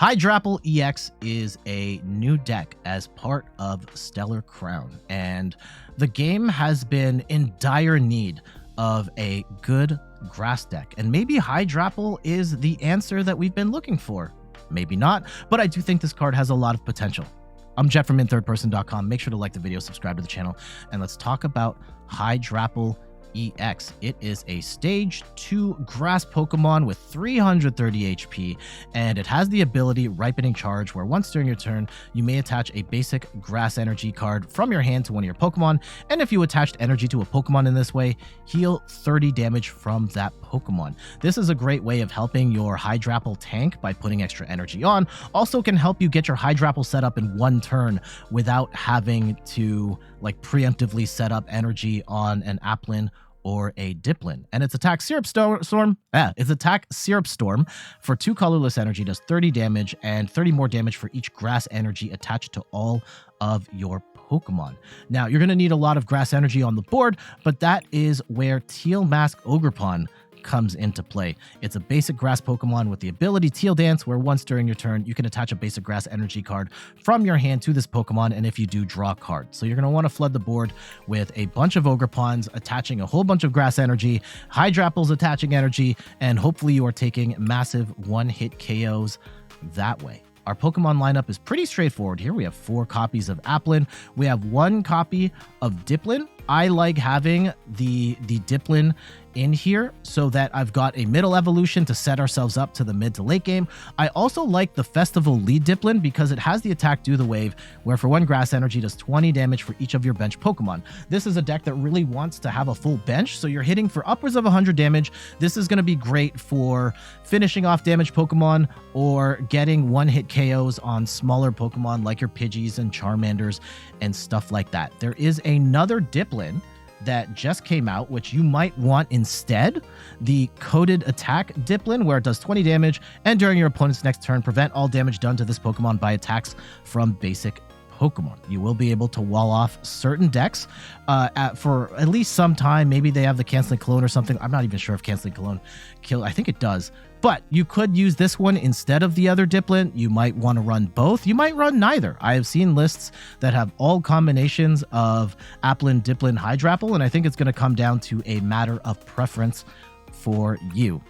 Hydrapple EX is a new deck as part of Stellar Crown, and the game has been in dire need of a good grass deck, and maybe Hydrapple is the answer that we've been looking for. Maybe not, but I do think this card has a lot of potential. I'm Jeff from inthirdperson.com. Make sure to like the video, subscribe to the channel, and let's talk about Hydrapple EX. It is a stage 2 grass Pokemon with 330 HP, and it has the ability Ripening Charge, where once during your turn, you may attach a basic grass energy card from your hand to one of your Pokemon, and if you attached energy to a Pokemon in this way, heal 30 damage from that Pokemon. This is a great way of helping your Hydrapple tank by putting extra energy on. Also can help you get your Hydrapple set up in one turn without having to preemptively set up energy on an Applin or a Dipplin. And its attack Syrup Storm, for 2 colorless energy does 30 damage and 30 more damage for each grass energy attached to all of your Pokemon. Now, you're going to need a lot of grass energy on the board, but that is where Teal Mask Ogerpon comes into play. It's a basic grass Pokemon with the ability Teal Dance, where once during your turn, you can attach a basic grass energy card from your hand to this Pokemon, and if you do, draw a card. So you're going to want to flood the board with a bunch of Ogerpons attaching a whole bunch of grass energy, Hydrapples attaching energy, and hopefully you are taking massive one-hit KOs that way. Our Pokemon lineup is pretty straightforward here. We have 4 copies of Applin. We have 1 copy of Dipplin. I like having the Dipplin in here so that I've got a middle evolution to set ourselves up to the mid to late game. I also like the Festival lead Dipplin because it has the attack Do the Wave, where for 1 grass energy does 20 damage for each of your bench Pokemon. This is a deck that really wants to have a full bench, so you're hitting for upwards of 100 damage. This is going to be great for finishing off damaged Pokemon or getting one-hit KOs on smaller Pokemon like your Pidgeys and Charmanders and stuff like that. There is another Dipplin that just came out, which you might want instead, the Coded Attack Dipplin, where it does 20 damage, and during your opponent's next turn, prevent all damage done to this Pokemon by attacks from basic Pokemon. You will be able to wall off certain decks for at least some time. Maybe they have the Canceling Cologne or something. I'm not even sure if Canceling Cologne I think it does. But you could use this one instead of the other Dipplin. You might want to run both. You might run neither. I have seen lists that have all combinations of Applin, Dipplin, Hydrapple, and I think it's going to come down to a matter of preference for you.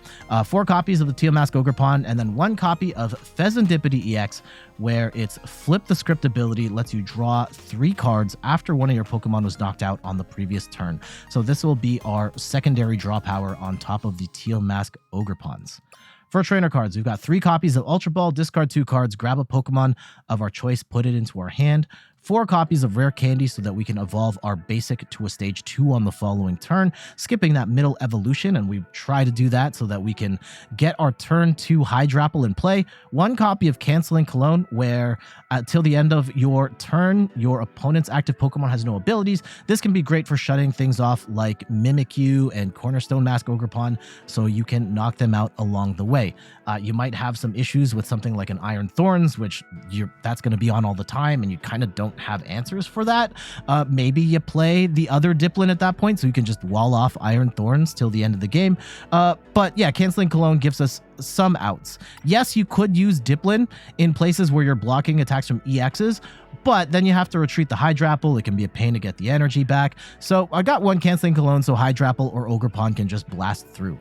4 copies of the Teal Mask Ogerpon, and then 1 copy of Fezandipiti EX, where its Flip the Script ability lets you draw 3 cards after one of your Pokemon was knocked out on the previous turn. So this will be our secondary draw power on top of the Teal Mask Ogerpons. For trainer cards, we've got 3 copies of Ultra Ball, discard 2 cards, grab a Pokemon of our choice, put it into our hand. 4 copies of Rare Candy so that we can evolve our basic to a stage 2 on the following turn, skipping that middle evolution, and we try to do that so that we can get our turn 2 Hydrapple in play. 1 copy of Canceling Cologne, where till the end of your turn, your opponent's active Pokemon has no abilities. This can be great for shutting things off like Mimikyu and Cornerstone Mask Ogerpon, so you can knock them out along the way. You might have some issues with something like an Iron Thorns, which that's going to be on all the time, and you kind of don't have answers for that. Maybe you play the other Dipplin at that point so you can just wall off Iron Thorns till the end of the game. But yeah, Canceling Cologne gives us some outs. Yes, you could use Dipplin in places where you're blocking attacks from EXs, but then you have to retreat the Hydrapple. It can be a pain to get the energy back. So I got 1 Canceling Cologne so Hydrapple or Ogerpon can just blast through.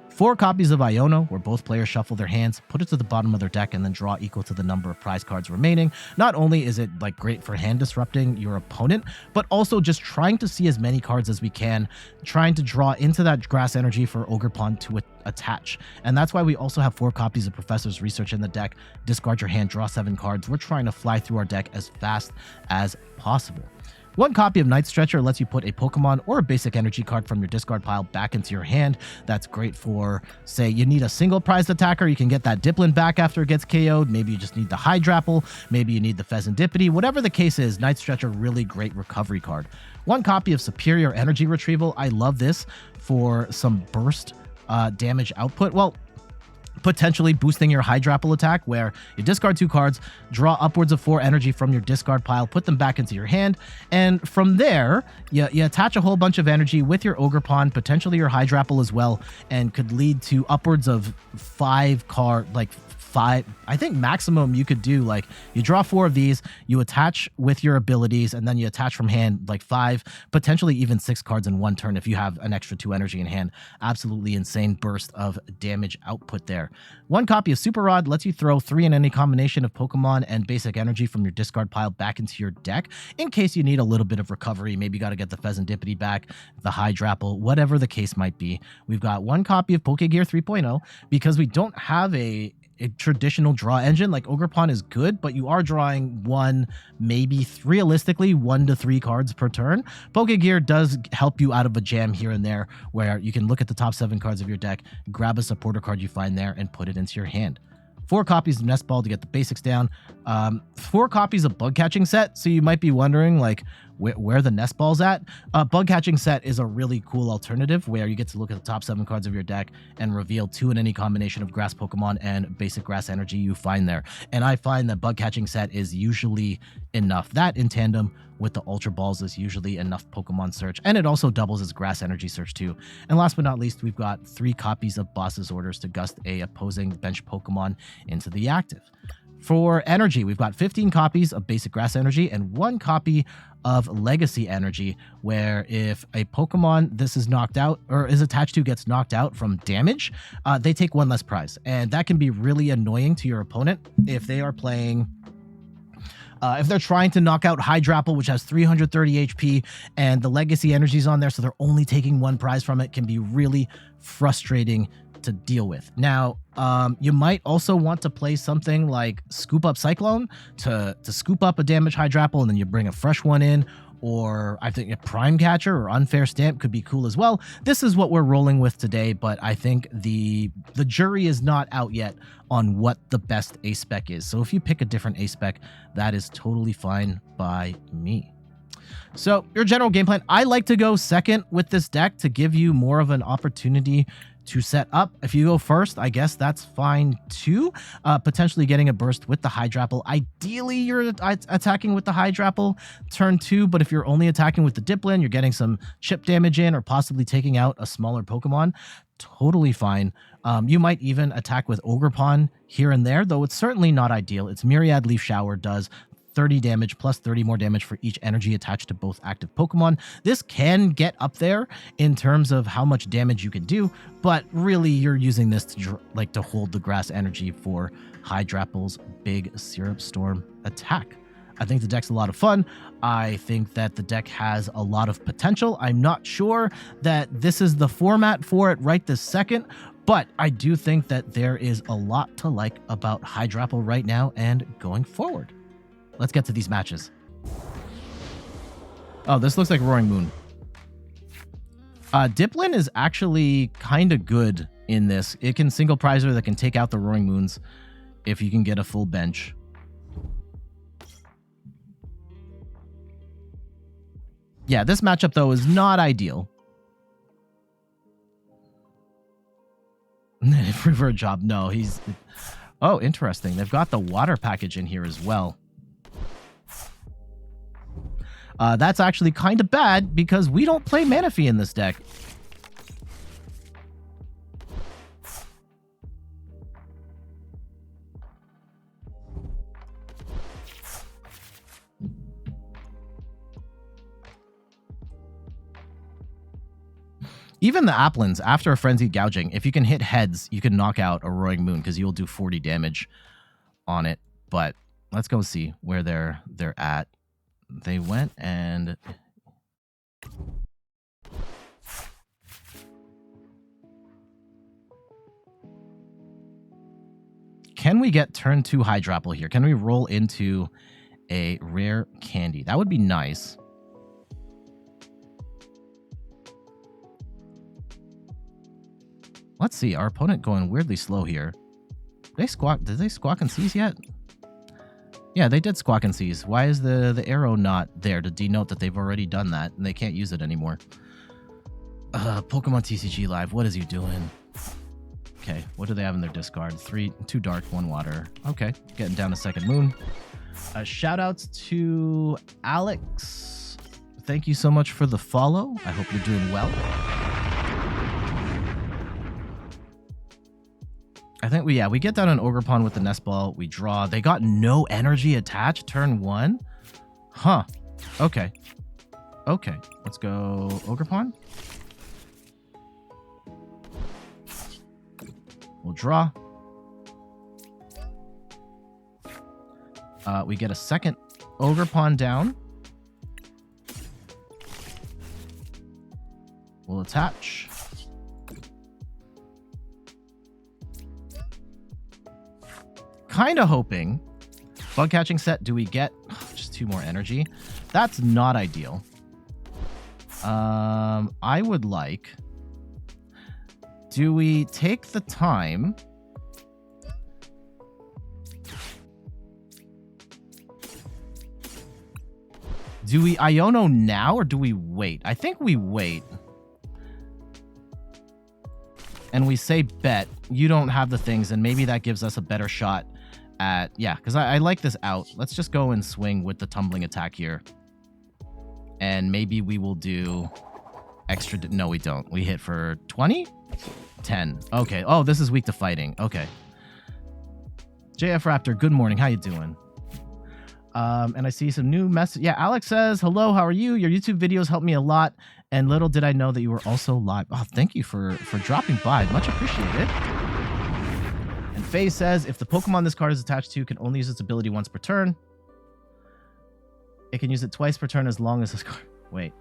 4 copies of Iono, where both players shuffle their hands, put it to the bottom of their deck, and then draw equal to the number of prize cards remaining. Not only is it great for hand disrupting your opponent, but also just trying to see as many cards as we can, trying to draw into that grass energy for Ogerpon to attach. And that's why we also have 4 copies of Professor's Research in the deck. Discard your hand, draw 7 cards. We're trying to fly through our deck as fast as possible. 1 copy of Night Stretcher lets you put a Pokemon or a basic energy card from your discard pile back into your hand. That's great for, say, you need a single prized attacker. You can get that Dipplin back after it gets KO'd. Maybe you just need the Hydrapple. Maybe you need the Fezandipiti. Whatever the case is, Night Stretcher, really great recovery card. 1 copy of Superior Energy Retrieval. I love this for some burst damage output. Well, potentially boosting your Hydrapple attack, where you discard 2 cards, draw upwards of 4 energy from your discard pile, put them back into your hand, and from there, you attach a whole bunch of energy with your Ogerpon, potentially your Hydrapple as well, and could lead to upwards of 5 5. I think maximum you could do, like, you draw 4 of these, you attach with your abilities, and then you attach from hand like 5, potentially even 6 cards in one turn if you have an extra 2 energy in hand. Absolutely insane burst of damage output there. 1 copy of Super Rod lets you throw 3 in any combination of Pokemon and basic energy from your discard pile back into your deck in case you need a little bit of recovery. Maybe you got to get the Fezandipiti back, the Hydrapple, whatever the case might be. We've got 1 copy of Pokégear 3.0 because we don't have a traditional draw engine. Like, Ogerpon is good, but you are drawing 1, maybe realistically 1 to 3 cards per turn. Pokégear does help you out of a jam here and there where you can look at the top 7 cards of your deck, grab a supporter card you find there, and put it into your hand. 4 copies of Nest Ball to get the basics down. 4 copies of Bug Catching Set. So you might be wondering, like, where the Nest Ball's at. Bug Catching Set is a really cool alternative where you get to look at the top 7 cards of your deck and reveal 2 in any combination of grass Pokemon and basic grass energy you find there. And I find that Bug Catching Set is usually enough. That in tandem with the Ultra Balls is usually enough Pokemon search, and it also doubles as grass energy search too. And last but not least, we've got 3 copies of Boss's Orders to gust a opposing bench Pokemon into the active. For energy, we've got 15 copies of basic grass energy and 1 copy of legacy energy, where if a Pokemon this is knocked out or is attached to gets knocked out from damage, they take 1 less prize. And that can be really annoying to your opponent if they are playing if they're trying to knock out Hydrapple, which has 330 HP, and the Legacy Energy's on there, so they're only taking 1 prize from it, can be really frustrating to deal with. Now, you might also want to play something like Scoop Up Cyclone to scoop up a damaged Hydrapple, and then you bring a fresh one in, or I think a Prime Catcher or Unfair Stamp could be cool as well. This is what we're rolling with today, but I think the jury is not out yet on what the best ace spec is. So if you pick a different ace spec, that is totally fine by me. So your general game plan, I like to go second with this deck to give you more of an opportunity to set up. If you go first, I guess that's fine too. Potentially getting a burst with the Hydrapple. Ideally, you're attacking with the Hydrapple turn 2, but if you're only attacking with the Dipplin, you're getting some chip damage in or possibly taking out a smaller Pokemon. Totally fine. You might even attack with Ogerpon here and there, though it's certainly not ideal. Its Myriad Leaf Shower does 30 damage plus 30 more damage for each energy attached to both active Pokemon. This can get up there in terms of how much damage you can do, but really you're using this to hold the grass energy for Hydrapple's big Syrup Storm attack. I think the deck's a lot of fun. I think that the deck has a lot of potential. I'm not sure that this is the format for it right this second, but I do think that there is a lot to like about Hydrapple right now and going forward. Let's get to these matches. Oh, this looks like Roaring Moon. Dipplin is actually kind of good in this. It can single prizer that can take out the Roaring Moons if you can get a full bench. Yeah, this matchup, though, is not ideal. Revert Job. No, he's... Oh, interesting. They've got the water package in here as well. That's actually kind of bad because we don't play Manaphy in this deck. Even the Applins, after a Frenzied Gouging, if you can hit heads, you can knock out a Roaring Moon because you'll do 40 damage on it. But let's go see where they're at. They went and... Can we get turn 2 Hydrapple here? Can we roll into a Rare Candy? That would be nice. Let's see. Our opponent going weirdly slow here. Did they squawk and seize yet? Yeah, they did squawk and seize. Why is the arrow not there to denote that they've already done that and they can't use it anymore? Pokemon TCG Live, what is you doing? Okay, what do they have in their discard? 2 dark, 1 water. Okay, getting down to second moon. Shout outs to Alex. Thank you so much for the follow. I hope you're doing well. think we get down an Ogerpon with the Nest Ball. We draw. They got no energy attached turn 1. Huh. Okay. Okay. Let's go Ogerpon. We'll draw. We get a second Ogerpon down. We'll attach. Kind of hoping. Bug Catching Set, do we get just 2 more energy? That's not ideal. I would like... Do we take the time... Do we Iono now or do we wait? I think we wait. And we say bet. You don't have the things, and maybe that gives us a better shot at... Yeah, because I like this out. Let's just go and swing with the tumbling attack here. And maybe we will do extra... No, we don't. We hit for 20? 10. Okay. Oh, this is weak to fighting. Okay. JF Raptor, good morning. How you doing? And I see some new message. Yeah, Alex says, hello, how are you? Your YouTube videos helped me a lot, and little did I know that you were also live. Oh, thank you for dropping by. Much appreciated. And Faye says, if the Pokemon this card is attached to can only use its ability once per turn, it can use it twice per turn as long as this card... Wait.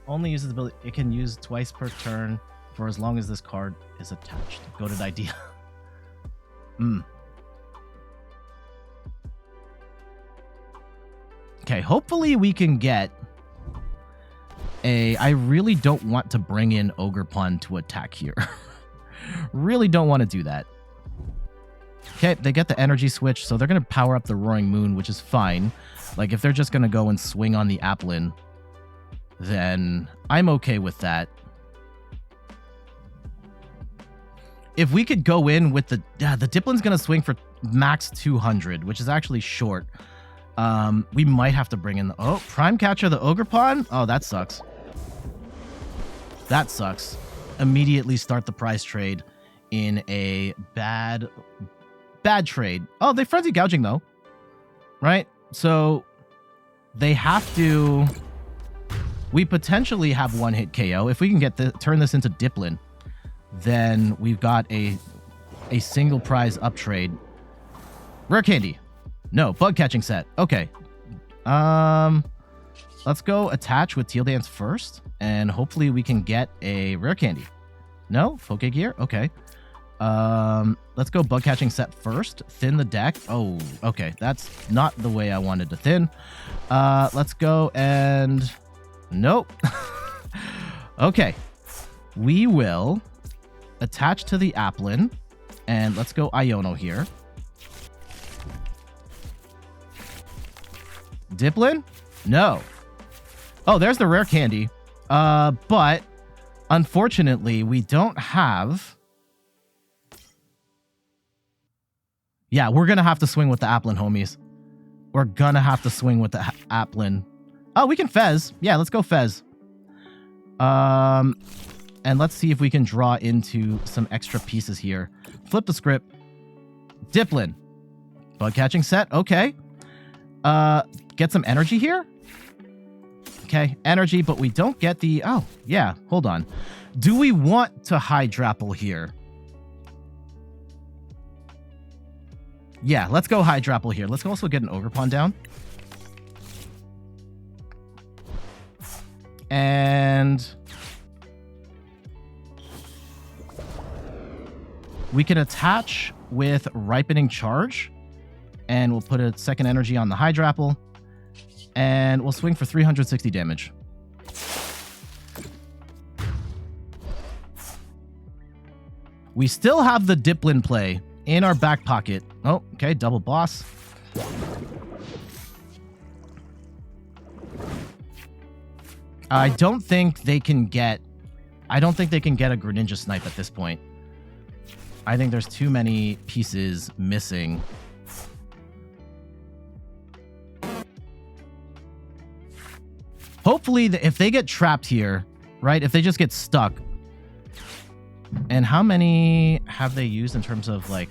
Only uses the ability... It can use twice per turn for as long as this card is attached. Goated idea. Okay, hopefully we can get a... I really don't want to bring in Ogerpon to attack here. Really don't want to do that. Okay, they get the energy switch, so they're going to power up the Roaring Moon, which is fine. Like, if they're just going to go and swing on the Applin, then I'm okay with that. If we could go in with the... the Dipplin's going to swing for max 200, which is actually short. We might have to bring in the... Oh, Prime Catcher, the Ogerpon? Oh, that sucks. That sucks. Immediately start the prize trade in a bad trade. Oh, they frenzy gouging, though. Right? So, they have to... We potentially have one-hit KO. If we can get turn this into Dipplin, then we've got a single prize up trade. Rare Candy. No, Bug Catching Set. Okay. Let's go attach with Teal Dance first, and hopefully we can get a Rare Candy. No? Pokégear? Okay. Let's go Bug Catching Set first. Thin the deck. Oh, okay. That's not the way I wanted to thin. Let's go and... Nope. Okay. We will attach to the Applin, and let's go Iono here. Dipplin? No. Oh, there's the Rare Candy. But unfortunately, we don't have... Yeah, we're going to have to swing with the Applin, homies. We're going to have to swing with the Applin. Oh, we can Fez. Yeah, let's go Fez. And let's see if we can draw into some extra pieces here. Flip the script. Dipplin. Bug Catching Set. Okay. Get some energy here. Okay, energy, but we don't get the... Oh, yeah, hold on. Do we want to Hydrapple here? Yeah, let's go Hydrapple here. Let's also get an Ogerpon down. And... we can attach with Ripening Charge. And we'll put a second energy on the Hydrapple. And we'll swing for 360 damage. We still have the Dipplin play in our back pocket. Oh, okay, double boss. I don't think they can get... a Greninja Snipe at this point. I think there's too many pieces missing. Hopefully, if they get trapped here, right? If they just get stuck, And how many have they used in terms of like...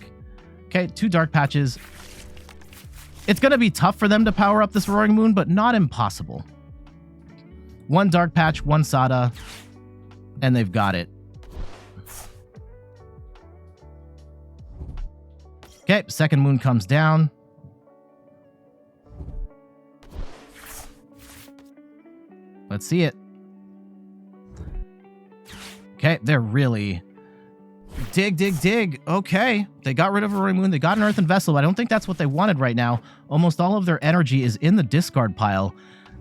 Okay, 2 dark patches. It's going to be tough for them to power up this Roaring Moon, but not impossible. 1 dark patch, 1 Sada, and they've got it. Okay, second moon comes down. Let's see it. Okay, they're really... Dig, dig, dig. Okay, they got rid of a Roaring Moon. They got an Earthen Vessel. I don't think that's what they wanted right now. Almost all of their energy is in the discard pile.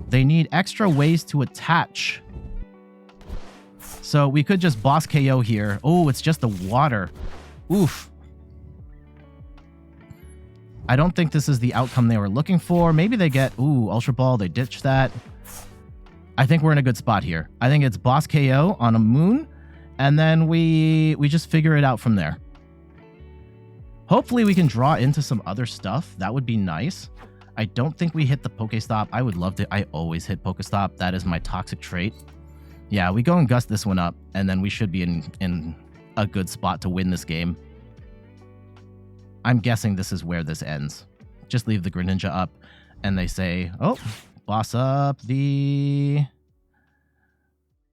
They need extra ways to attach. So we could just boss KO here. Oh, it's just the water. Oof. I don't think this is the outcome they were looking for. Maybe they get, ooh, Ultra Ball. They ditch that. I think we're in a good spot here. I think it's boss KO on a moon, and then we just figure it out from there. Hopefully we can draw into some other stuff. That would be nice. I don't think we hit the Pokestop. I would love to. I always hit Pokestop. That is my toxic trait. Yeah, we go and gust this one up, and then we should be in a good spot to win this game. I'm guessing this is where this ends. Just leave the Greninja up, and they say, oh, boss up the...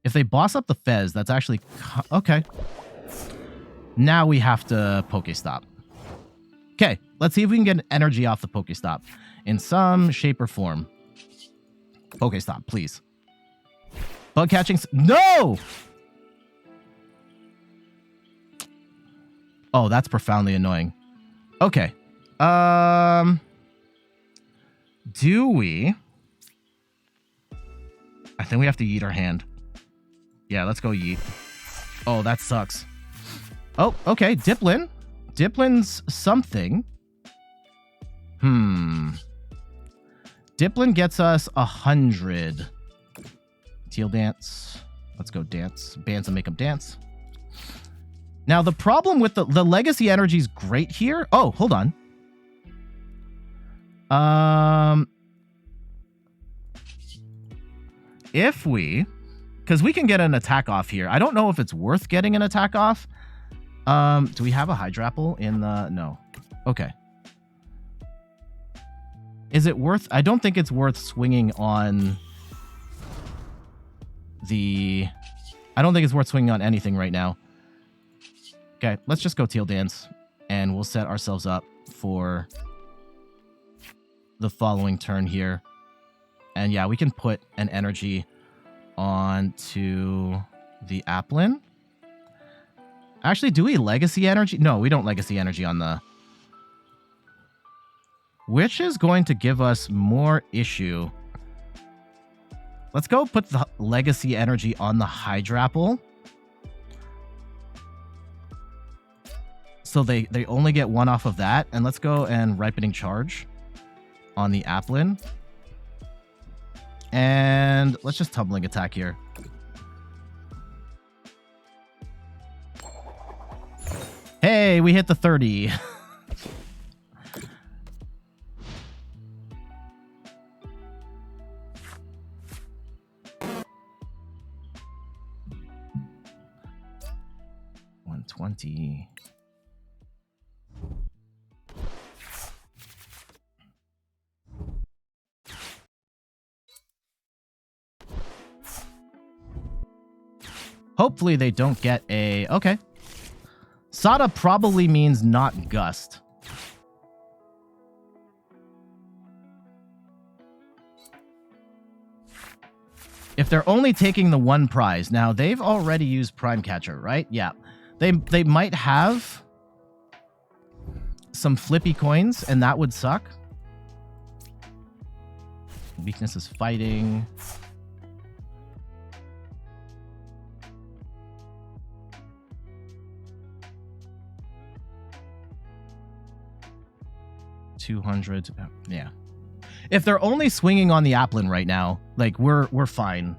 If they boss up the Fez, that's actually... Okay. Now we have to Pokestop. Okay, let's see if we can get energy off the Pokestop in some shape or form. Pokestop, please. Bug catching... No! Oh, that's profoundly annoying. Okay. Do we... I think we have to yeet our hand. Yeah, let's go yeet. Oh, that sucks. Oh, okay. Dipplin. Dipplin's something. Dipplin gets us 100. Teal dance. Let's go dance. Bands and make them dance. Now, the problem with the Legacy Energy is great here. Oh, hold on. If we... Because we can get an attack off here. I don't know if it's worth getting an attack off. Do we have a Hydrapple in the... No. Okay. Is it worth... I don't think it's worth swinging on the... I don't think it's worth swinging on anything right now. Okay, let's just go Teal Dance, and we'll set ourselves up for the following turn here. And yeah, we can put an energy onto the Applin. Actually, do we Legacy Energy? No, we don't Legacy Energy on the... Which is going to give us more issue. Let's go put the Legacy Energy on the Hydrapple. So they only get 1 off of that. And let's go and Ripening Charge on the Applin. And let's just Tumbling Attack here. Hey, we hit the 30. $120. Hopefully they don't get a... Okay. Sada probably means not Gust. If they're only taking the 1 prize. Now, they've already used Prime Catcher, right? Yeah. They might have some flippy coins, and that would suck. Weakness is fighting. $200. Yeah. If they're only swinging on the Applin right now, like we're fine.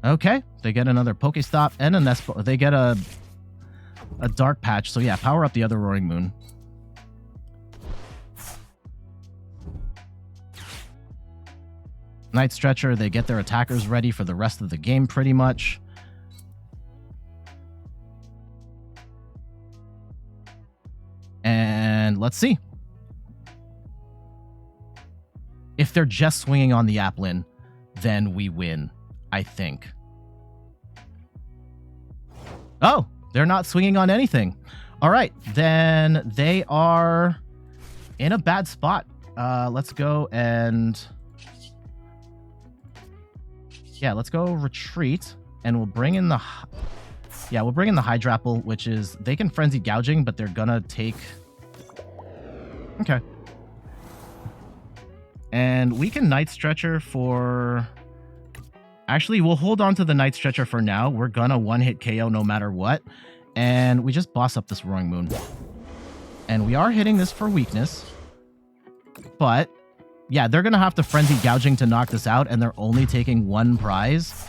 Okay, they get another Pokestop and a Nest Ball. They get a Dark Patch. So yeah, power up the other Roaring Moon. Night Stretcher, they get their attackers ready for the rest of the game pretty much. And let's see. If they're just swinging on the Applin, then we win, I think. Oh, they're not swinging on anything. All right, then they are in a bad spot. Let's go and... yeah, let's go retreat, and we'll bring in the... yeah, we'll bring in the Hydrapple, which is... they can Frenzy Gouging, but they're gonna take... okay. And we can Night Stretcher for... actually, we'll hold on to the Night Stretcher for now. We're gonna one-hit KO no matter what. And we just boss up this Roaring Moon. And we are hitting this for weakness. But, yeah, they're gonna have to Frenzy Gouging to knock this out, and they're only taking one prize.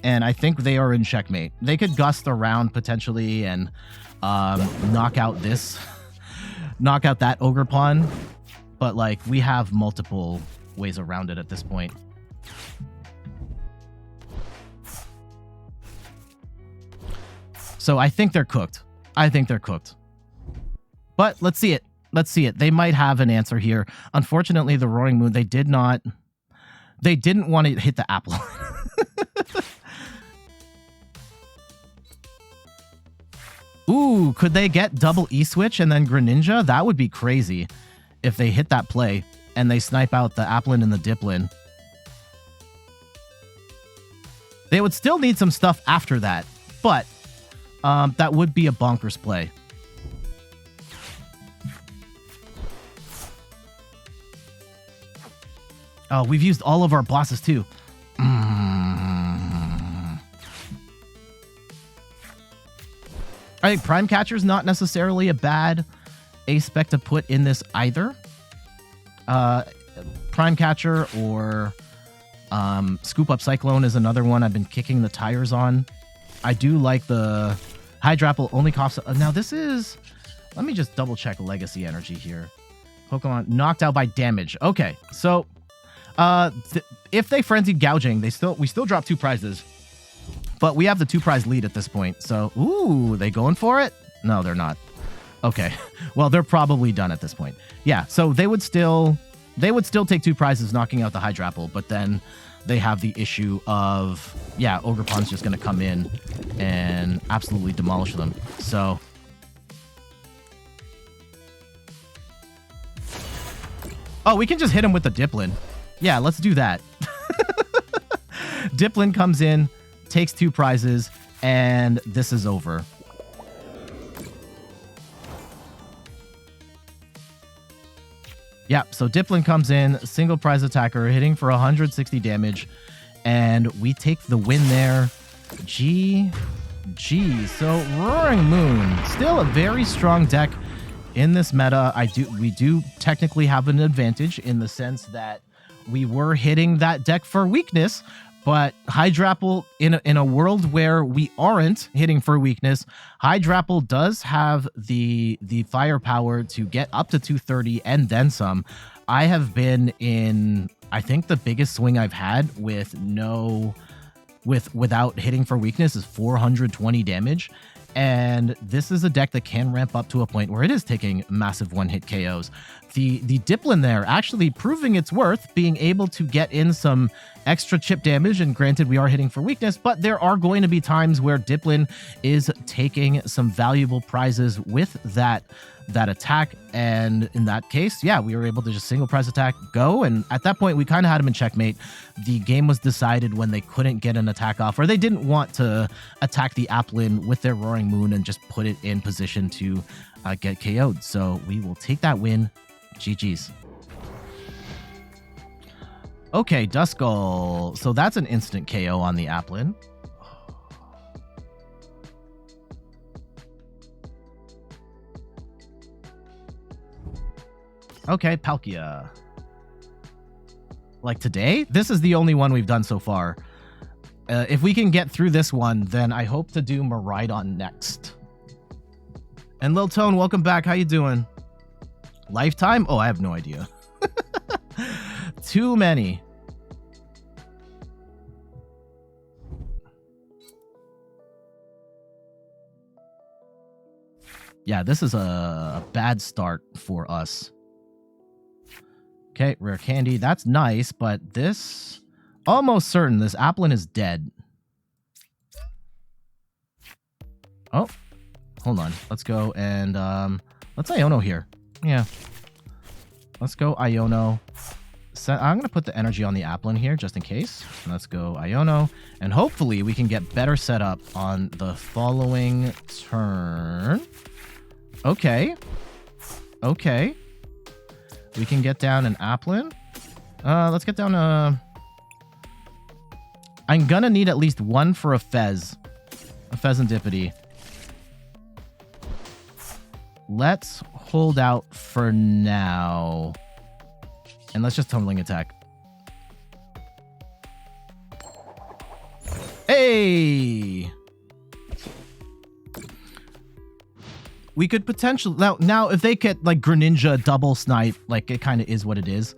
And I think they are in checkmate. They could gust around potentially and knock out this... knock out that Ogerpon. But, like, we have multiple ways around it at this point. So I think they're cooked. I think they're cooked. But let's see it. Let's see it. They might have an answer here. Unfortunately, the Roaring Moon, they didn't want to hit the Apple. Ooh, could they get double E-Switch and then Greninja? That would be crazy if they hit that play and they snipe out the Applin and the Dipplin. They would still need some stuff after that, but that would be a bonkers play. Oh, we've used all of our bosses too. I think Prime Catcher's not necessarily a bad aspect to put in this either. Prime Catcher or Scoop Up Cyclone is another one I've been kicking the tires on. I do like the Hydrapple only costs... now this is... let me just double check Legacy Energy here. Pokemon knocked out by damage. Okay, so if they Frenzied Gouging, we still drop 2 prizes. But we have the 2 prize lead at this point. So, ooh, they going for it? No, they're not. Okay. Well, they're probably done at this point. Yeah, so they would still take 2 prizes knocking out the Hydrapple, but then they have the issue of, yeah, Ogerpon's just going to come in and absolutely demolish them. So, oh, we can just hit him with the Dipplin. Yeah, let's do that. Dipplin comes in, takes 2 prizes, and this is over. Yeah, so Dipplin comes in, single prize attacker, hitting for 160 damage, and we take the win there. GG. So Roaring Moon, still a very strong deck in this meta. We do technically have an advantage in the sense that we were hitting that deck for weakness, but Hydrapple, in a world where we aren't hitting for weakness, Hydrapple does have the firepower to get up to 230 and then some. I have been in, I think the biggest swing I've had without hitting for weakness is 420 damage. And this is a deck that can ramp up to a point where it is taking massive one-hit KOs. The Dipplin there actually proving its worth, being able to get in some extra chip damage, and granted we are hitting for weakness, but there are going to be times where Dipplin is taking some valuable prizes with that attack, and in that case, yeah, we were able to just single prize attack, go, and at that point we kind of had him in checkmate. The game was decided when they couldn't get an attack off, or they didn't want to attack the Applin with their Roaring Moon and just put it in position to get KO'd. So we will take that win. GG's. Okay, Duskull. So that's an instant KO on the Applin. Okay, Palkia. Like today? This is the only one we've done so far. If we can get through this one, then I hope to do Miraidon next. And Lil Tone, welcome back. How you doing? Lifetime? Oh, I have no idea. too many. Yeah, this is a bad start for us. Okay, Rare Candy. That's nice, but this... Almost certain this Applin is dead. Oh, hold on. Let's go and... let's Iono here. Yeah. Let's go Iono. I'm going to put the energy on the Applin here, just in case. Let's go Iono. And hopefully we can get better setup on the following turn. Okay. Okay. We can get down an Applin. Let's get down a... I'm gonna need at least one for a Fez. A Fezandipiti. Let's hold out for now. And let's just Tumbling Attack. Hey! We could potentially... Now, if they get, like, Greninja double snipe, like, it kind of is what it is.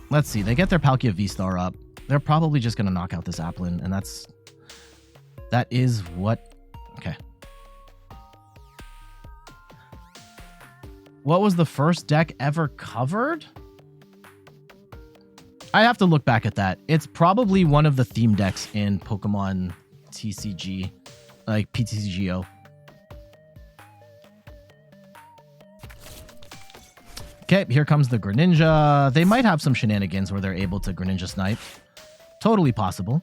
Let's see. They get their Palkia V-Star up. They're probably just going to knock out this Applin, and that is what... Okay. What was the first deck ever covered? I have to look back at that. It's probably one of the theme decks in Pokemon TCG, like PTCGO. Okay, here comes the Greninja. They might have some shenanigans where they're able to Greninja snipe. Totally possible.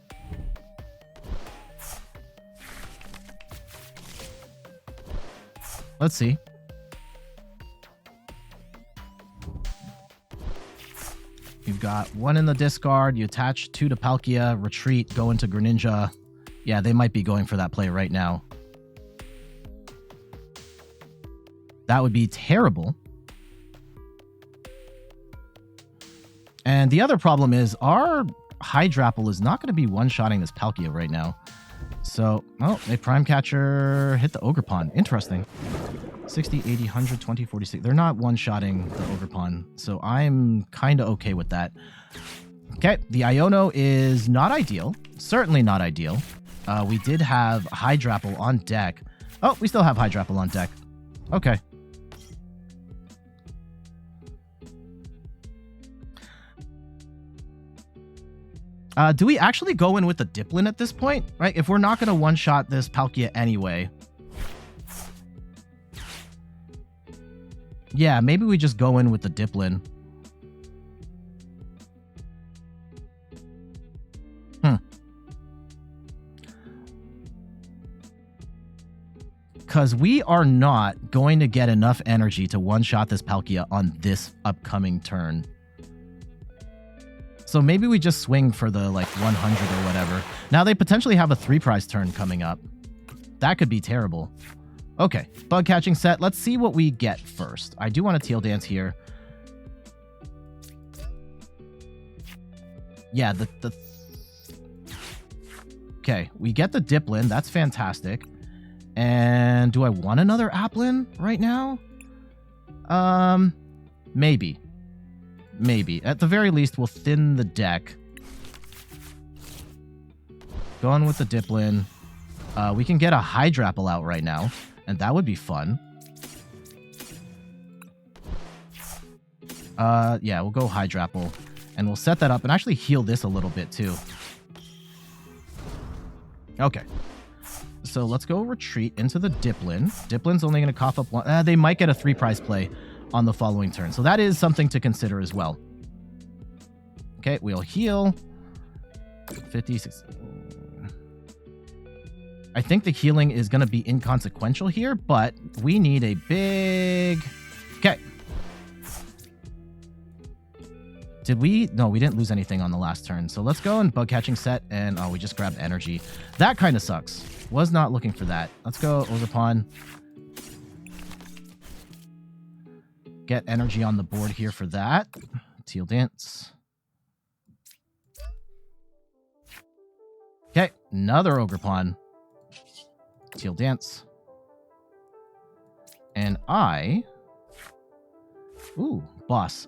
Let's see. You've got one in the discard. You attach two to Palkia, retreat, go into Greninja. Yeah, they might be going for that play right now. That would be terrible. And the other problem is our Hydrapple is not going to be one-shotting this Palkia right now. So, oh, they Prime Catcher hit the Ogerpon. Interesting. 60, 80, 100, 20, 46. They're not one-shotting the Ogerpon, so I'm kind of okay with that. Okay, the Iono is not ideal. Certainly not ideal. We did have Hydrapple on deck. Oh, we still have Hydrapple on deck. Okay. Do we actually go in with the Dipplin at this point? Right? If we're not going to one-shot this Palkia anyway. Yeah, maybe we just go in with the Dipplin. Because we are not going to get enough energy to one-shot this Palkia on this upcoming turn. So maybe we just swing for the, like, 100 or whatever. Now they potentially have a 3-prize turn coming up. That could be terrible. Okay, Bug Catching Set. Let's see what we get first. I do want a Teal Dance here. Yeah, Okay, we get the Dipplin. That's fantastic. And do I want another Applin right now? Maybe. Maybe. At the very least, we'll thin the deck. Going with the Dipplin. We can get a Hydrapple out right now, and that would be fun. Yeah, we'll go Hydrapple, and we'll set that up and actually heal this a little bit, too. Okay. So let's go retreat into the Dipplin. Dipplin's only going to cough up one. They might get a 3-prize play on the following turn. So that is something to consider as well. Okay, we'll heal. 50, 60. I think the healing is going to be inconsequential here, but we need a big... Okay. Did we? No, we didn't lose anything on the last turn. So let's go and Bug Catching Set, and oh, we just grabbed energy. That kind of sucks. Was not looking for that. Let's go Ogerpon. Get energy on the board here for that. Teal Dance. Okay, another Ogerpon. Teal Dance. And I Ooh, boss.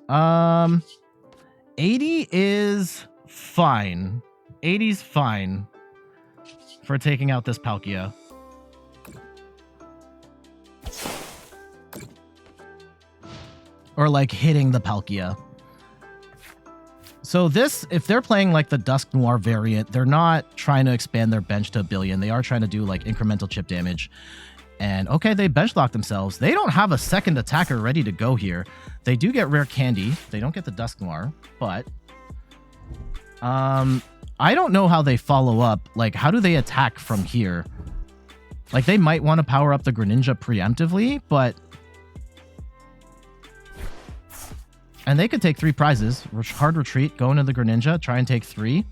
80 is fine. 80's fine for taking out this Palkia. Or like hitting the Palkia. So this, if they're playing like the Dusk Noir variant, they're not trying to expand their bench to 1 billion. They are trying to do like incremental chip damage. And okay, they bench lock themselves. They don't have a second attacker ready to go here. They do get Rare Candy. They don't get the Dusk Noir, but I don't know how they follow up. Like, how do they attack from here? Like, they might want to power up the Greninja preemptively, but... And they could take 3 prizes. Hard Retreat, go into the Greninja, try and take 3,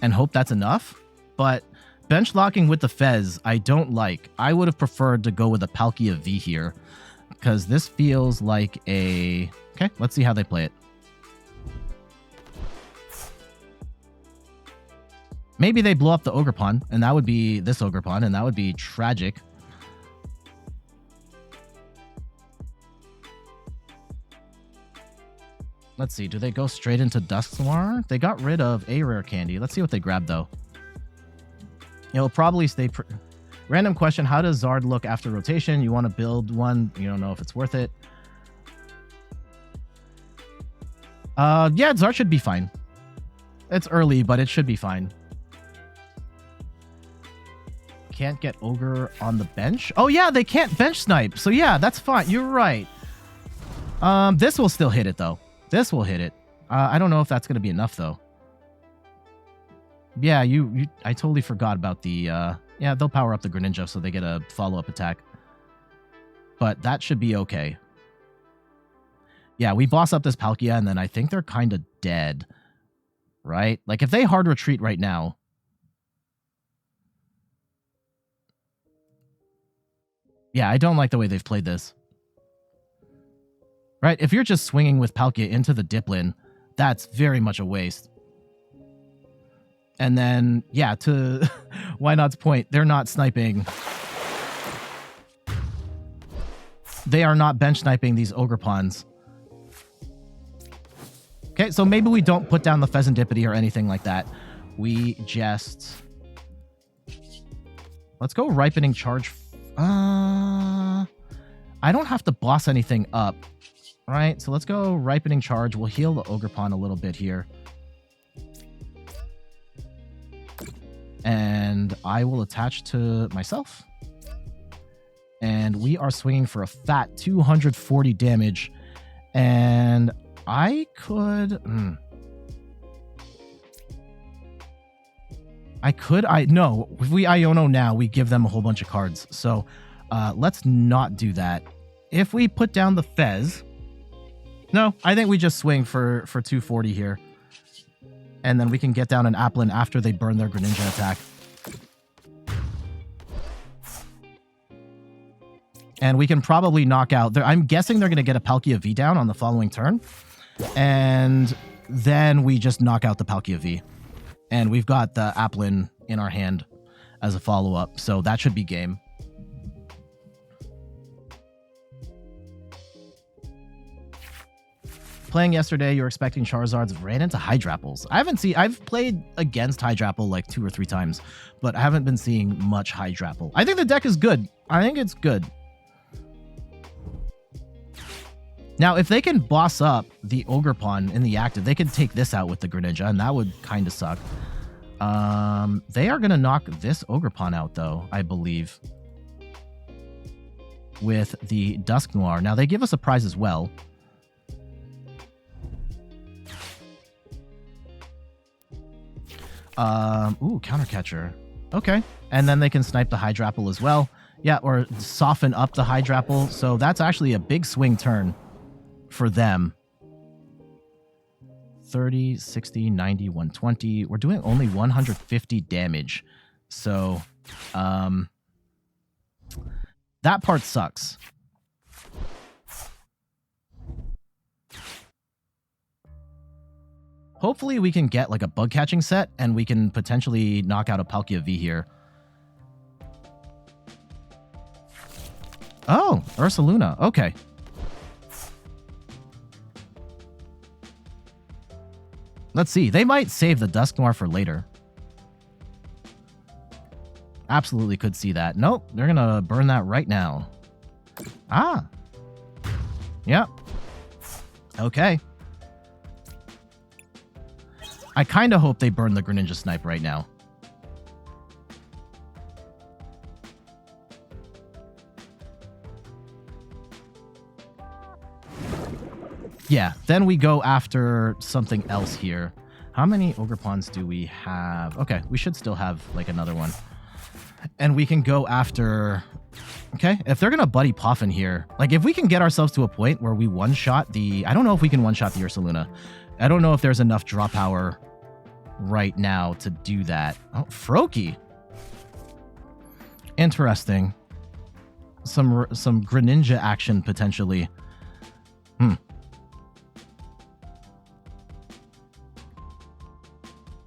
and hope that's enough. But bench locking with the Fez, I don't like. I would have preferred to go with a Palkia V here, because this feels like a... Okay, let's see how they play it. Maybe they blow up the Ogerpon, and that would be this Ogerpon, and that would be tragic. Let's see, do they go straight into Dusk Noir? They got rid of a Rare Candy. Let's see what they grab, though. It'll probably stay... Random question, how does Zard look after rotation? You want to build one, you don't know if it's worth it. Yeah, Zard should be fine. It's early, but it should be fine. Can't get Ogre on the bench? Oh, yeah, they can't bench snipe. So, yeah, that's fine. You're right. This will still hit it, though. This will hit it. I don't know if that's going to be enough, though. Yeah, I totally forgot about the... yeah, they'll power up the Greninja so they get a follow-up attack. But that should be okay. Yeah, we boss up this Palkia, and then I think they're kind of dead. Right? Like, if they hard retreat right now... Yeah, I don't like the way they've played this. Right? If you're just swinging with Palkia into the Dipplin, that's very much a waste. And then, yeah, to Why Not's point, they're not sniping. They are not bench sniping these Ogerpons. Okay, so maybe we don't put down the Fezandipiti or anything like that. We just... Let's go Ripening Charge. I don't have to boss anything up. Right, so let's go Ripening Charge. We'll heal the Ogerpon a little bit here. And I will attach to myself. And we are swinging for a fat 240 damage. And I could... No, if we Iono now, we give them a whole bunch of cards. So let's not do that. If we put down the Fez... No, I think we just swing for 240 here. And then we can get down an Applin after they burn their Greninja attack. And we can probably knock out... I'm guessing they're going to get a Palkia V down on the following turn. And then we just knock out the Palkia V. And we've got the Applin in our hand as a follow-up. So that should be game. Playing yesterday, you were expecting Charizards, ran into Hydrapples. I've played against Hydrapple like 2 or 3 times, but I haven't been seeing much Hydrapple. I think the deck is good. I think it's good. Now, if they can boss up the Ogerpon in the active, they can take this out with the Greninja, and that would kind of suck. They are going to knock this Ogerpon out, though, I believe, with the Dusk Noir. Now, they give us a prize as well. Ooh, Counter Catcher. Okay. And then they can snipe the Hydrapple as well. Yeah, or soften up the Hydrapple. So that's actually a big swing turn for them. 30, 60, 90, 120. We're doing only 150 damage. So, that part sucks. Hopefully we can get like a Bug Catching Set and we can potentially knock out a Palkia V here. Oh, Ursaluna. Okay. Let's see. They might save the Dusknoir for later. Absolutely could see that. Nope. They're going to burn that right now. Ah. Yep. Okay. I kind of hope they burn the Greninja Snipe right now. Yeah, then we go after something else here. How many Ogerpons do we have? Okay, we should still have like another one. And we can go after... Okay, if they're going to Buddy Poffin here, like if we can get ourselves to a point where we one-shot the... I don't know if we can one-shot the Ursaluna. I don't know if there's enough draw power right now to do that. Oh, Froakie. Interesting. Some Greninja action potentially.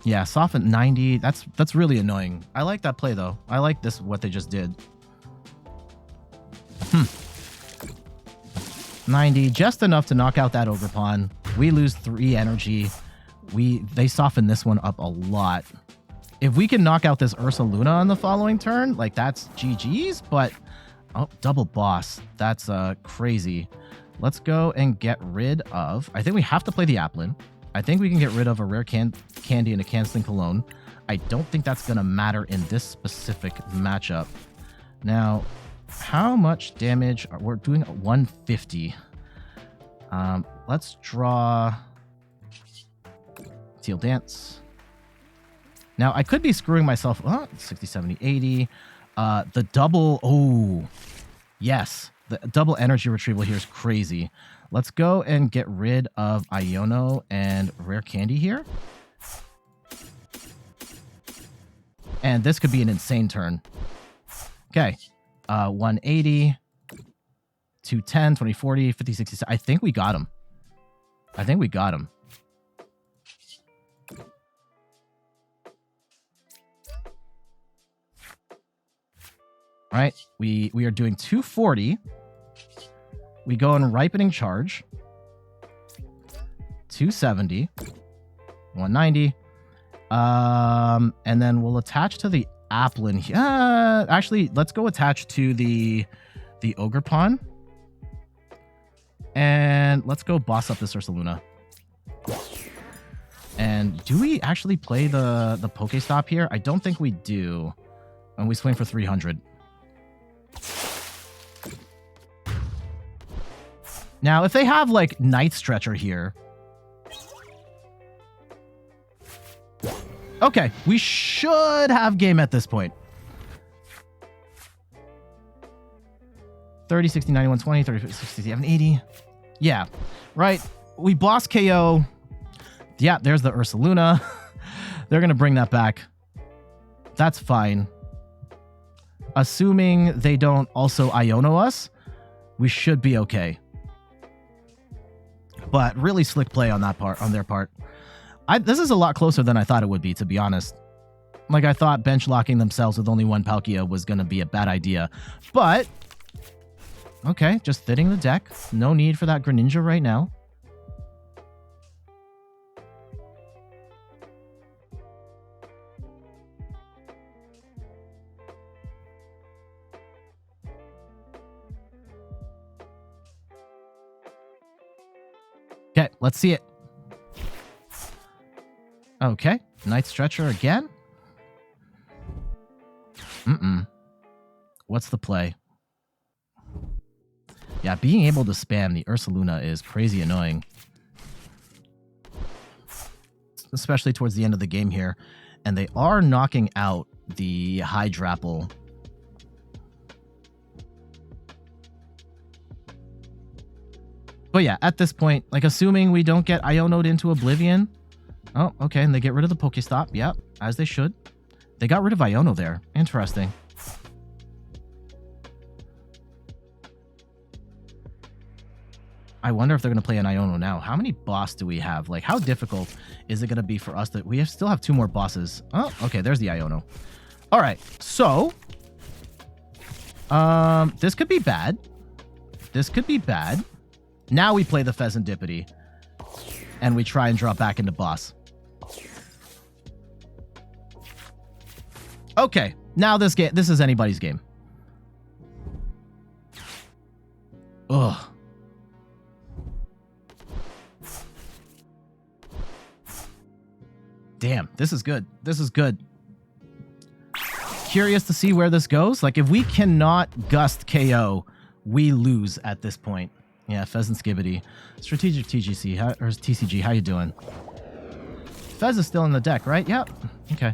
Yeah, soften 90. That's really annoying. I like that play though. I like this what they just did. 90, just enough to knock out that Ogerpon. We lose 3 energy. They soften this one up a lot. If we can knock out this Ursaluna on the following turn, like that's GG's, but oh, double boss. That's crazy. Let's go and get rid of... I think we have to play the Applin. I think we can get rid of a Rare Candy and a Canceling Cologne. I don't think that's going to matter in this specific matchup. Now, how much damage? We're doing 150. Let's draw Teal Dance. Now, I could be screwing myself. 60, 70, 80. The double... Oh, yes. The double energy retrieval here is crazy. Let's go and get rid of Iono and Rare Candy here. And this could be an insane turn. Okay. 180, 210, 2040, 50, 60. I think we got him. I think we got him. All right. We are doing 240. We go in Ripening Charge. 270. 190. And then we'll attach to the Applin here. Actually, let's go attach to the Ogerpon. And let's go boss up this Ursaluna. And do we actually play the Pokestop here? I don't think we do. And we swing for 300. Now, if they have, like, Night Stretcher here... Okay, we should have game at this point. 30, 60, 90, 120, 30, 60, 67, 80. Yeah, right. We boss KO. Yeah, there's the Ursaluna. They're going to bring that back. That's fine. Assuming they don't also Iono us, we should be okay. But really slick play on that part, on their part. This is a lot closer than I thought it would be, to be honest. Like, I thought bench locking themselves with only one Palkia was going to be a bad idea. But, okay, just thinning the deck. No need for that Greninja right now. Okay, let's see it. Okay, Night Stretcher again. What's the play? Yeah, being able to spam the Ursaluna is crazy annoying. Especially towards the end of the game here. And they are knocking out the Hydrapple. But yeah, at this point, like, assuming we don't get Iono'd into Oblivion. Oh, okay, and they get rid of the Pokestop. Yep, as they should. They got rid of Iono there. Interesting. I wonder if they're going to play an Iono now. How many boss do we have? Like, how difficult is it going to be for us that we still have 2 more bosses? Oh, okay, there's the Iono. All right, so this could be bad. This could be bad. Now we play the Fezandipiti, and we try and drop back into boss. Okay, now this is anybody's game. Ugh. Damn, this is good. This is good. Curious to see where this goes. Like, if we cannot Gust KO, we lose at this point. Yeah, Fezandipiti. Strategic TGC, or TCG, how you doing? Fez is still in the deck, right? Yep. Okay.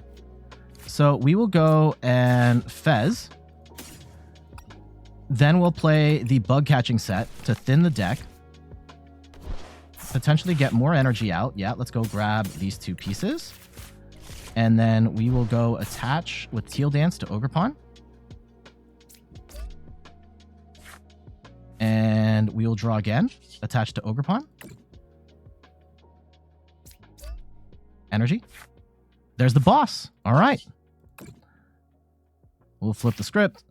So we will go and Fez. Then we'll play the Bug Catching Set to thin the deck. Potentially get more energy out. Yeah, let's go grab these two pieces. And then we will go attach with Teal Dance to Ogerpon. And we will draw again. Attach to Ogerpon. Energy. There's the boss. All right. We'll flip the script.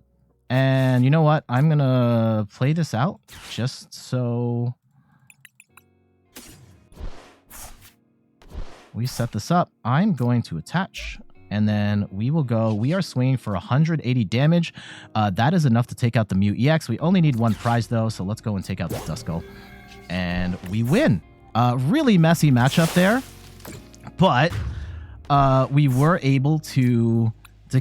And you know what? I'm going to play this out just so we set this up. I'm going to attach, and then we will go. We are swinging for 180 damage. That is enough to take out the Mew EX. We only need one prize, though, so let's go and take out the Duskull. And we win. Really messy matchup there, but we were able to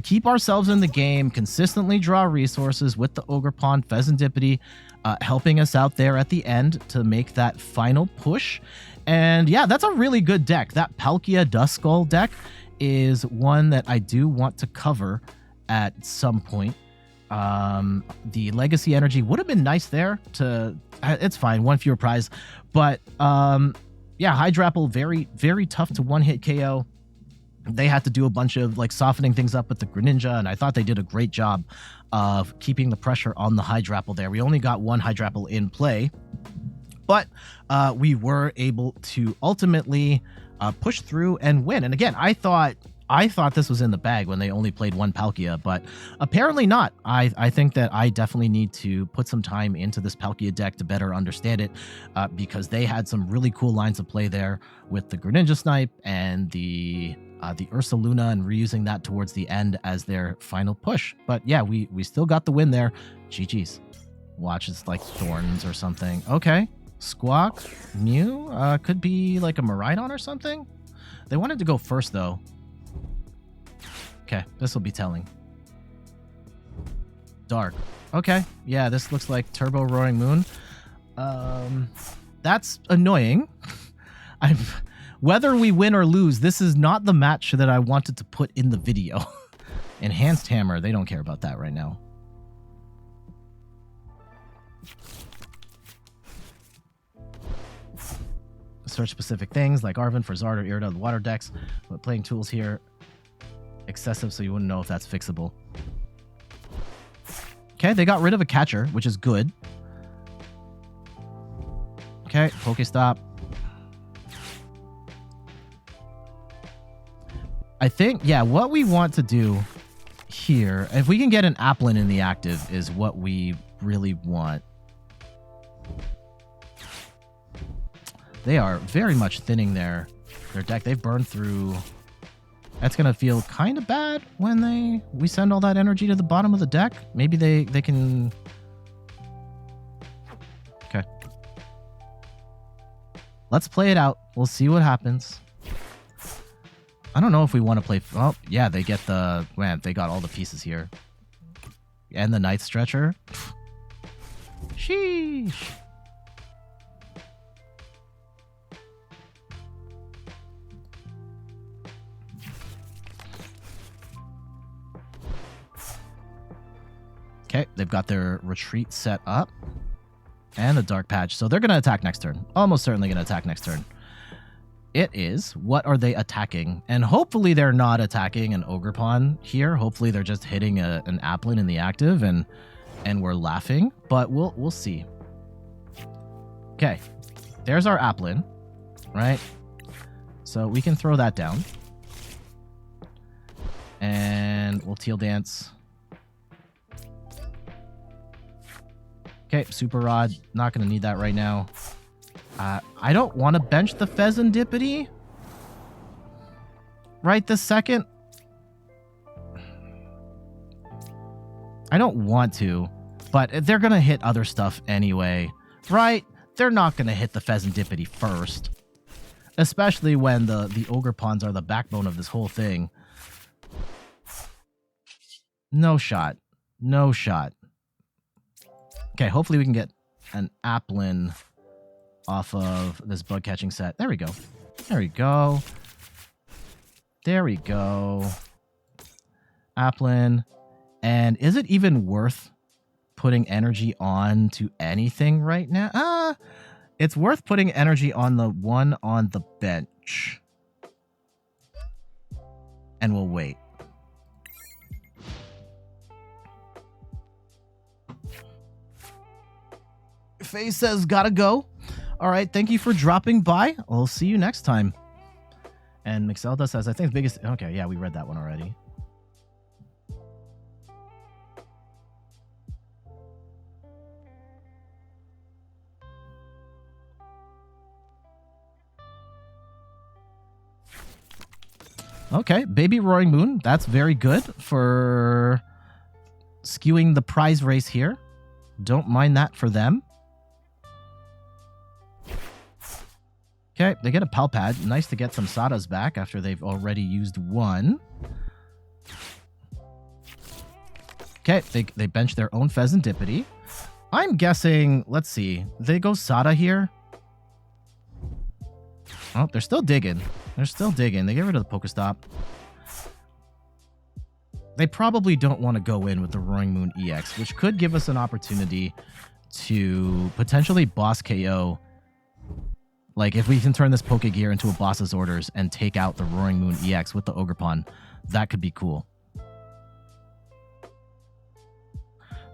keep ourselves in the game, consistently draw resources with the Ogerpon, Fezandipiti, helping us out there at the end to make that final push. And yeah, that's a really good deck. That Palkia Duskull deck is one that I do want to cover at some point. The Legacy Energy would have been nice there to... It's fine, one fewer prize. But yeah, Hydrapple, very, very tough to one-hit KO. They had to do a bunch of like softening things up with the Greninja, and I thought they did a great job of keeping the pressure on the Hydrapple there. We only got one Hydrapple in play, but we were able to ultimately push through and win. And again, I thought this was in the bag when they only played one Palkia, but apparently not. I think that I definitely need to put some time into this Palkia deck to better understand it, because they had some really cool lines of play there with the Greninja Snipe and the Ursaluna, and reusing that towards the end as their final push. But yeah, we still got the win there. GG's. Watch, it's like Thorns or something. Okay. Squawk, Mew, could be like a Miraidon or something. They wanted to go first though. Okay, this will be telling. Dark. Okay, yeah, this looks like Turbo Roaring Moon. That's annoying. Whether we win or lose, this is not the match that I wanted to put in the video. Enhanced Hammer, they don't care about that right now. Search specific things like Arven for Zard or Irida, the water decks. But playing tools here, excessive, so you wouldn't know if that's fixable. Okay, they got rid of a catcher, which is good. Okay, Pokestop. I think, yeah, what we want to do here, if we can get an Applin in the active, is what we really want. They are very much thinning their deck. They've burned through. That's going to feel kind of bad when we send all that energy to the bottom of the deck. Maybe they can... Okay. Let's play it out. We'll see what happens. I don't know if we want to play... Oh, yeah, they get the... Man, they got all the pieces here. And the Night Stretcher. Sheesh. Okay, they've got their retreat set up. And the Dark Patch. So they're going to attack next turn. Almost certainly going to attack next turn. It is, what are they attacking? And hopefully they're not attacking an Ogerpon here. Hopefully they're just hitting an Applin in the active and we're laughing. But we'll see. Okay, there's our Applin, right? So we can throw that down. And we'll Teal Dance. Okay, Super Rod. Not going to need that right now. I don't want to bench the Fezandipiti right this second. I don't want to, but they're going to hit other stuff anyway, right? They're not going to hit the Fezandipiti first, especially when the Ogerpons are the backbone of this whole thing. No shot. No shot. Okay, hopefully we can get an Applin off of this bug catching set. There we go. There we go. There we go. Applin. And is it even worth putting energy on to anything right now? It's worth putting energy on the one on the bench. And we'll wait. Faye says, gotta go. All right, thank you for dropping by. We'll see you next time. And Mixelda says, I think the biggest... Okay, yeah, we read that one already. Okay, Baby Roaring Moon. That's very good for skewing the prize race here. Don't mind that for them. Okay, they get a Pal Pad. Nice to get some Sadas back after they've already used one. Okay, they bench their own Fezandipiti. I'm guessing, let's see, they go Sada here. Oh, they're still digging. They're still digging. They get rid of the Pokestop. They probably don't want to go in with the Roaring Moon EX, which could give us an opportunity to potentially boss KO. Like, if we can turn this Pokégear into a boss's orders and take out the Roaring Moon EX with the Ogerpon, that could be cool.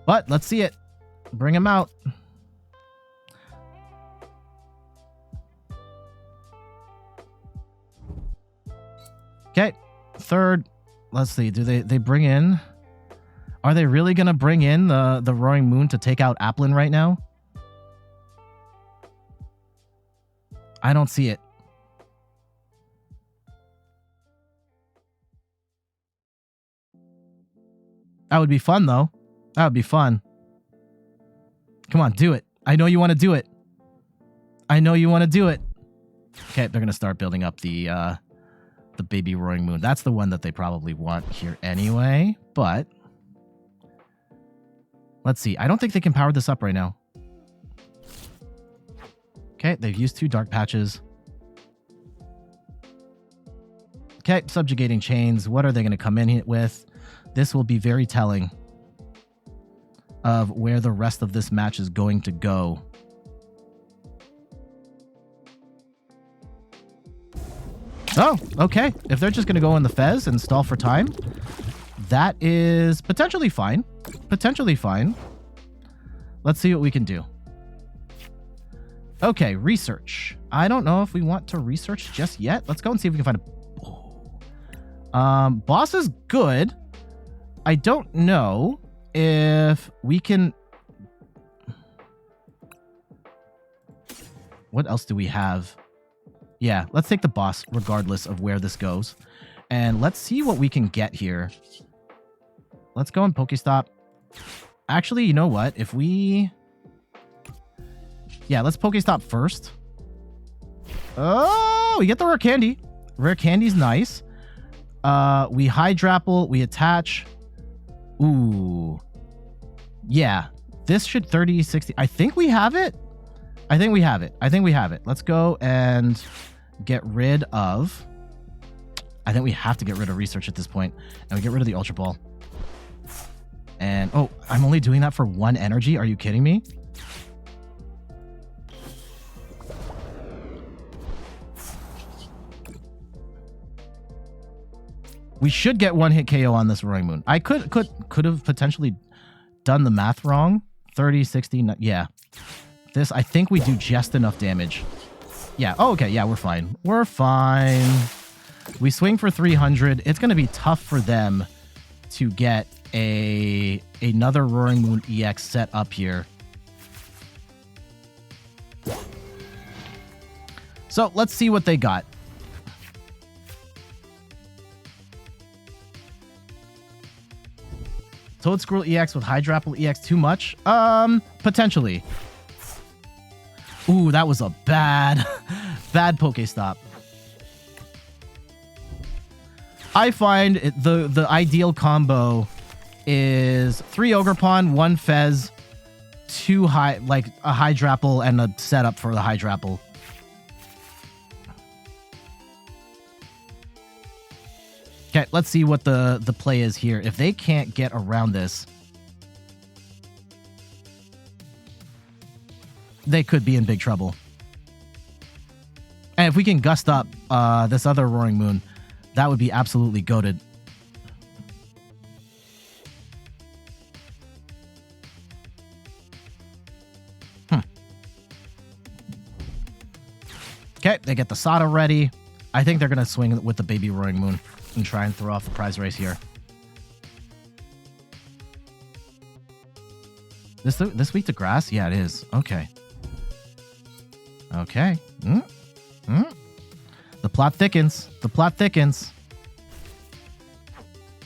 But let's see it. Bring him out. Okay, third. Let's see. Do they bring in? Are they really gonna bring in the Roaring Moon to take out Applin right now? I don't see it. That would be fun, though. That would be fun. Come on, do it. I know you want to do it. I know you want to do it. Okay, they're gonna start building up the Baby Roaring Moon. That's the one that they probably want here anyway, but let's see. I don't think they can power this up right now. Okay, they've used 2 Dark Patches. Okay, Subjugating Chains. What are they going to come in with? This will be very telling of where the rest of this match is going to go. Oh, okay. If they're just going to go in the Fez and stall for time, that is potentially fine. Potentially fine. Let's see what we can do. Okay, research. I don't know if we want to research just yet. Let's go and see if we can find a... boss is good. I don't know if we can... What else do we have? Yeah, let's take the boss regardless of where this goes. And let's see what we can get here. Let's go and Pokestop. Actually, you know what? If we... Yeah, let's Pokestop first. Oh, we get the Rare Candy. Rare Candy's nice. We Hydrapple. We attach. Ooh. Yeah. This should 30, 60. I think we have it. I think we have it. I think we have it. Let's go and get rid of... I think we have to get rid of research at this point. And we get rid of the Ultra Ball. And, oh, I'm only doing that for 1 energy? Are you kidding me? We should get 1-hit KO on this Roaring Moon. I could have potentially done the math wrong. 30, 60, yeah. This, I think we do just enough damage. Yeah, oh, okay, yeah, we're fine. We're fine. We swing for 300. It's going to be tough for them to get another Roaring Moon EX set up here. So let's see what they got. Toadsquirrel EX with Hydrapple EX too much? Potentially. Ooh, that was a bad Pokestop. I find the ideal combo is 3 Ogerpon, 1 Fez, 2 like a Hydrapple and a setup for the Hydrapple. Okay, let's see what the play is here. If they can't get around this, they could be in big trouble. And if we can gust up this other Roaring Moon, that would be absolutely goated. Okay, they get the Sada ready. I think they're going to swing with the baby Roaring Moon and try and throw off the prize race here. This week to grass? Yeah, it is. Okay. Okay. The plot thickens. The plot thickens.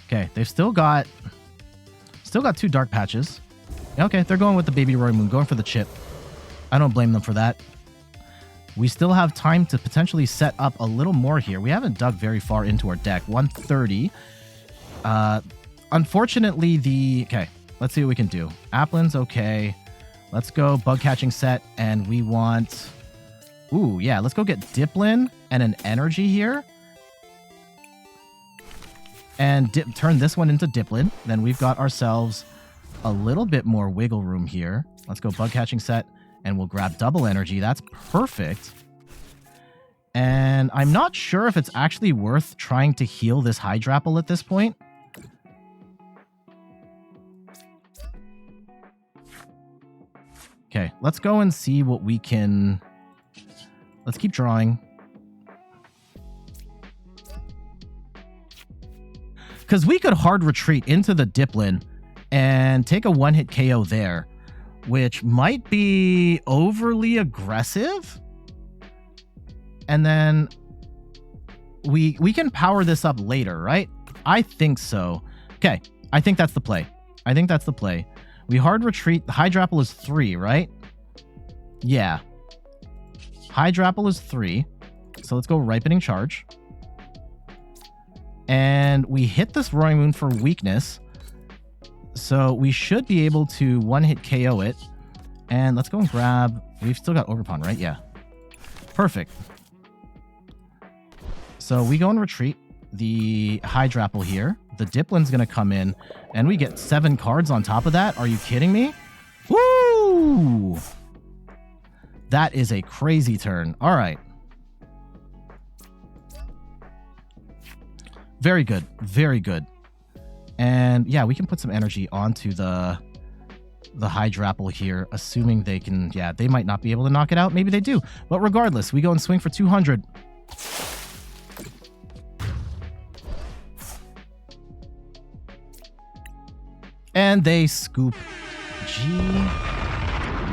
Okay, they've still got 2 dark patches. Okay, they're going with the baby Roaring Moon, going for the chip. I don't blame them for that. We still have time to potentially set up a little more here. We haven't dug very far into our deck. 130. Unfortunately, okay, let's see what we can do. Applin's okay. Let's go Bug Catching Set, and we want... Ooh, yeah, let's go get Dipplin and an Energy here. And turn this one into Dipplin. Then we've got ourselves a little bit more wiggle room here. Let's go Bug Catching Set. And we'll grab double energy. That's perfect. And I'm not sure if it's actually worth trying to heal this Hydrapple at this point. Okay, let's go and see what we can... Let's keep drawing. Because we could hard retreat into the Dipplin and take a one-hit KO there, which might be overly aggressive. And then we can power this up later, right? I think so. Okay, I think that's the play. I think that's the play. We hard retreat. The Hydrapple is 3, right? Yeah. Hydrapple is 3. So let's go Ripening Charge. And we hit this Roaring Moon for weakness. So we should be able to one-hit KO it. And let's go and grab... We've still got Ogerpon, right? Yeah. Perfect. So we go and retreat the Hydrapple here. The Dipplin's going to come in. And we get 7 cards on top of that. Are you kidding me? Woo! That is a crazy turn. All right. Very good. Very good. And yeah, we can put some energy onto the Hydrapple here, assuming they can... Yeah, they might not be able to knock it out. Maybe they do. But regardless, we go and swing for 200. And they scoop.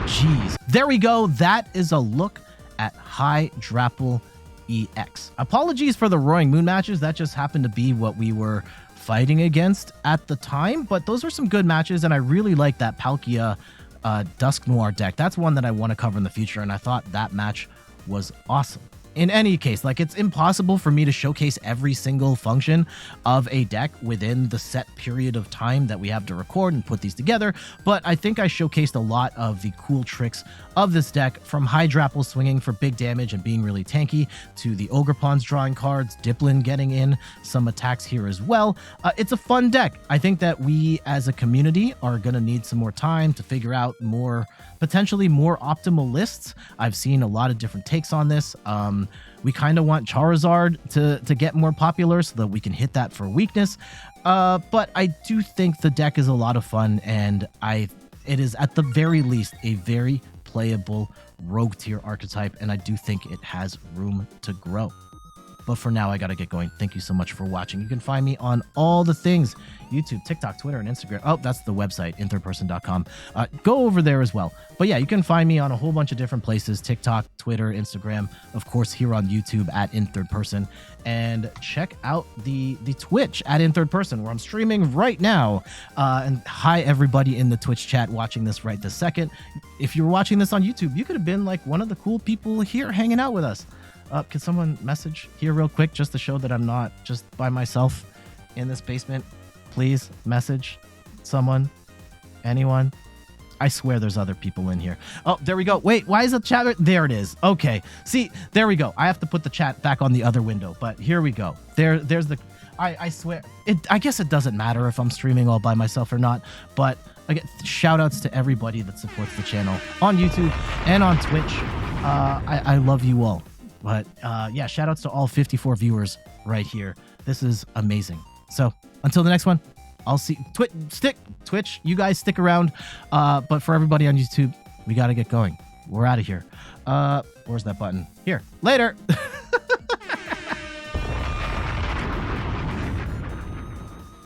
Jeez. There we go. That is a look at Hydrapple EX. Apologies for the Roaring Moon matches. That just happened to be what we were fighting against at the time, but those were some good matches, and I really like that Palkia Dusk Noir deck. That's one that I want to cover in the future, and I thought that match was awesome. In any case, like, it's impossible for me to showcase every single function of a deck within the set period of time that we have to record and put these together, but I think I showcased a lot of the cool tricks of this deck, from Hydrapple swinging for big damage and being really tanky, to the Ogerpons drawing cards, Dipplin getting in some attacks here as well. It's a fun deck. I think that we as a community are going to need some more time to figure out potentially more optimal lists. I've seen a lot of different takes on this. We kind of want Charizard to get more popular so that we can hit that for weakness. But I do think the deck is a lot of fun, and it is at the very least a very playable rogue tier archetype, and I do think it has room to grow. But for now, I got to get going. Thank you so much for watching. You can find me on all the things: YouTube, TikTok, Twitter, and Instagram. Oh, that's the website, inthirdperson.com. Go over there as well. But yeah, you can find me on a whole bunch of different places: TikTok, Twitter, Instagram, of course, here on YouTube at inthirdperson. And check out the Twitch at inthirdperson, where I'm streaming right now. And hi, everybody in the Twitch chat watching this right this second. If you're watching this on YouTube, you could have been like one of the cool people here hanging out with us. Can someone message here real quick just to show that I'm not just by myself in this basement? Please message someone, anyone. I swear there's other people in here. Oh, there we go. Wait, why is the chat? There it is. Okay. See, there we go. I have to put the chat back on the other window, but here we go. There's the, I swear, I guess it doesn't matter if I'm streaming all by myself or not, but again, shout outs to everybody that supports the channel on YouTube and on Twitch. I love you all. But yeah, shout outs to all 54 viewers right here. This is amazing. So until the next one, I'll see Twitch. You guys stick around. But for everybody on YouTube, we got to get going. We're out of here. Where's that button? Here. Later.